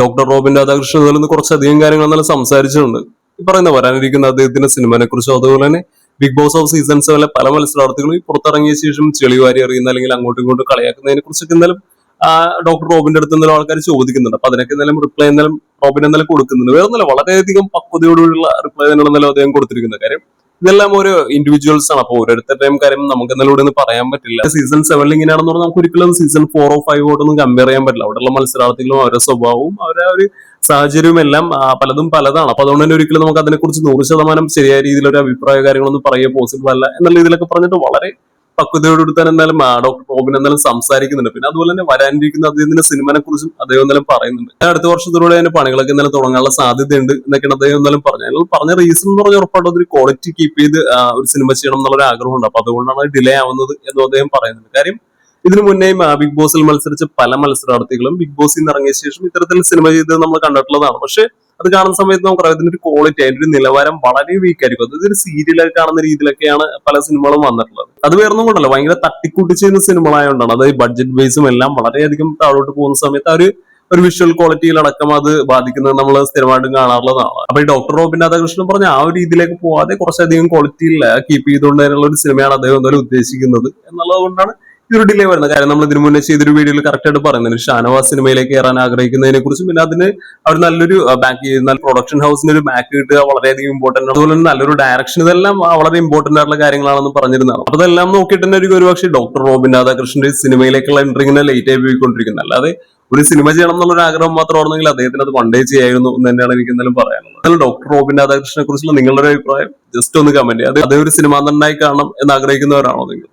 Doctor Robin Radhakrishnan ഇതിൽ നിന്ന് കുറച്ചധികം കാര്യങ്ങൾ എന്നാലും സംസാരിച്ചിട്ടുണ്ട്. ഈ പറയുന്ന വരാനിരിക്കുന്ന അദ്ദേഹത്തിന്റെ സിനിമയെ കുറിച്ചും അതുപോലെ തന്നെ ബിഗ് ബോസ് ഓഫ് സീസൺ 7 പല മത്സരാർത്ഥികളും ഈ പുറത്തിറങ്ങിയ ശേഷം ചെളിവാരി അറിയുന്ന അല്ലെങ്കിൽ അങ്ങോട്ടും ഇങ്ങോട്ടും കളിയാക്കുന്നതിനെ കുറിച്ചൊക്കെ എന്തായാലും ഡോക്ടർ റോബിന്റെ അടുത്ത് എന്തായാലും ആൾക്കാർ ചോദിക്കുന്നുണ്ട്. അപ്പൊ അതിനൊക്കെ എന്തായാലും റിപ്ലൈ എന്തായാലും റോബിൻ എന്തായാലും കൊടുക്കുന്നുണ്ട്. വേറെ ഒന്നല്ല, വളരെയധികം പക്വതയോടുള്ള റിപ്ലൈ തന്നെയാണ് എന്തായാലും അദ്ദേഹം കൊടുത്തിരിക്കുന്ന കാര്യം. ഇതെല്ലാം ഒരു ഇൻഡിവിജ്വൽസ് ആണ്. അപ്പൊ ഓരോരുത്തരുടെയും കാര്യം നമുക്ക് എന്തായാലും ഇവിടെ നിന്ന് പറയാൻ പറ്റില്ല. സീസൺ 7 ഇങ്ങനെയാണെന്ന് പറഞ്ഞാൽ നമുക്ക് ഒരിക്കലും സീസൺ 4 ഓ 5 ഒന്നും കമ്പയർ ചെയ്യാൻ പറ്റില്ല. അവിടെയുള്ള മത്സരാർത്ഥികളും അവരുടെ സ്വഭാവവും അവരുടെ ഒരു സാഹചര്യവും എല്ലാം പലതും പലതാണ്. അപ്പൊ അതുകൊണ്ട് തന്നെ ഒരിക്കലും നമുക്ക് അതിനെക്കുറിച്ച് 100% ശരിയായ രീതിയിലൊരു അഭിപ്രായ കാര്യങ്ങളൊന്നും പറയുക പോസിബിൾ അല്ല എന്നുള്ള രീതിയിലൊക്കെ പറഞ്ഞിട്ട് വളരെ പക്വതയോടുകൂടി തന്നെ എന്തായാലും ഡോക്ടർ റോബിൻ എന്തായാലും സംസാരിക്കുന്നുണ്ട്. പിന്നെ അതുപോലെ തന്നെ വരാനിരിക്കുന്ന അദ്ദേഹത്തിന്റെ സിനിമനെ കുറിച്ചും അദ്ദേഹം എന്തായാലും പറയുന്നുണ്ട്. അടുത്ത വർഷത്തിലൂടെ അതിന്റെ പണികളൊക്കെ എന്തായാലും തുടങ്ങാനുള്ള സാധ്യതയുണ്ട് എന്നൊക്കെയാണ് അദ്ദേഹം എന്തായാലും പറഞ്ഞത്. അയാൾ പറഞ്ഞ റീസൺ എന്ന് പറഞ്ഞാൽ ഉറപ്പായിട്ടും ഒരു ക്വാളിറ്റി കീപ്പ് ചെയ്ത് ഒരു സിനിമ ചെയ്യണം എന്നുള്ള ആഗ്രഹമുണ്ട്. അപ്പൊ അതുകൊണ്ടാണ് ഡിലേ ആവുന്നത് എന്നും അദ്ദേഹം പറയുന്നുണ്ട്. കാര്യം ഇതിനു മുന്നേയും ബിഗ് ബോസിൽ മത്സരിച്ച പല മത്സരാർത്ഥികളും ബിഗ് ബോസിൽ നിന്ന് ഇറങ്ങിയ ശേഷം ഇത്തരത്തിൽ സിനിമ ചെയ്ത് നമ്മൾ കണ്ടിട്ടുള്ളതാണ്. പക്ഷെ അത് കാണുന്ന സമയത്ത് നമുക്കറിയാം ഇതിന്റെ ഒരു ക്വാളിറ്റി, അതിന്റെ ഒരു നിലവാരം വളരെ വീക്ക് ആയിരിക്കും. അതായത് ഒരു സീരിയലൊക്കെ കാണുന്ന രീതിയിലൊക്കെയാണ് പല സിനിമകളും വന്നിട്ടുള്ളത്. അത് വേറൊന്നും കൊണ്ടല്ല, ഭയങ്കര തട്ടിക്കൂട്ടി ചെയ്യുന്ന സിനിമകളായതുകൊണ്ടാണ്. അതായത് ബഡ്ജറ്റ് ബേസും എല്ലാം വളരെയധികം താഴോട്ട് പോകുന്ന സമയത്ത് ഒരു വിഷ്വൽ ക്വാളിറ്റിയിലടക്കം അത് ബാധിക്കുന്നത് നമ്മൾ സ്ഥിരമായിട്ടും കാണാറുള്ളതാണ്. അപ്പൊ ഈ ഡോക്ടർ റോബിൻ രാധാകൃഷ്ണൻ പറഞ്ഞ ആ ഒരു രീതിയിലേക്ക് പോവാതെ കുറച്ചധികം ക്വാളിറ്റിയിൽ കീപ്പ് ചെയ്തുകൊണ്ട് അതിനുള്ള ഒരു സിനിമയാണ് അദ്ദേഹം എന്തായാലും ഉദ്ദേശിക്കുന്നത് എന്നുള്ളത് കൊണ്ടാണ് ഇതൊരു ഡിലേ വരുന്നത്. കാര്യം നമ്മൾ ഇതിനു മുന്നേ ചെയ്തൊരു വീഡിയോയിൽ കറക്റ്റ് ആയിട്ട് പറയുന്നുണ്ട് ഷാനവാസ് സിനിമയിലേക്ക് കയറാൻ ആഗ്രഹിക്കുന്നതിനെ കുറിച്ചും പിന്നെ അതിന് അവർ നല്ലൊരു ബാക്ക് പ്രൊഡക്ഷൻ ഹൗസിന് ഒരു ബാക്ക് കിട്ടുക വളരെയധികം ഇമ്പോർട്ടന്റ്, അതുപോലെ തന്നെ നല്ലൊരു ഡയറക്ഷൻ, ഇതെല്ലാം വളരെ ഇമ്പോർട്ടന്റ് ആയിട്ടുള്ള കാര്യങ്ങളാണെന്ന് പറഞ്ഞിരുന്നതാണ്. അപ്പൊ അതെല്ലാം നോക്കിയിട്ട് തന്നെ ഒരുപക്ഷെ ഡോക്ടർ റോബിൻ രാധാകൃഷ്ണന്റെ സിനിമയിലേക്കുള്ള എൻട്രി ഇങ്ങനെ ലേറ്റ് ആയി പോയിക്കൊണ്ടിരിക്കുന്നത്. അല്ലാതെ ഒരു സിനിമ ചെയ്യണം എന്നുള്ള ആഗ്രഹം മാത്രമാണെങ്കിൽ അദ്ദേഹത്തിന് അത് വൺഡേ ചെയ്യായിരുന്നു എന്ന് തന്നെയാണ് എനിക്ക് എന്തായാലും പറയാനുള്ളത്. ഡോക്ടർ റോബിൻ രാധാകൃഷ്ണനെ കുറിച്ചുള്ള നിങ്ങളുടെ അഭിപ്രായം ജസ്റ്റ് ഒന്ന് കമന്റ് ചെയ്യുക. അതേ ഒരു സിനിമാ നടനായി കാണണം എന്ന് ആഗ്രഹിക്കുന്നവരാണോ നിങ്ങൾ?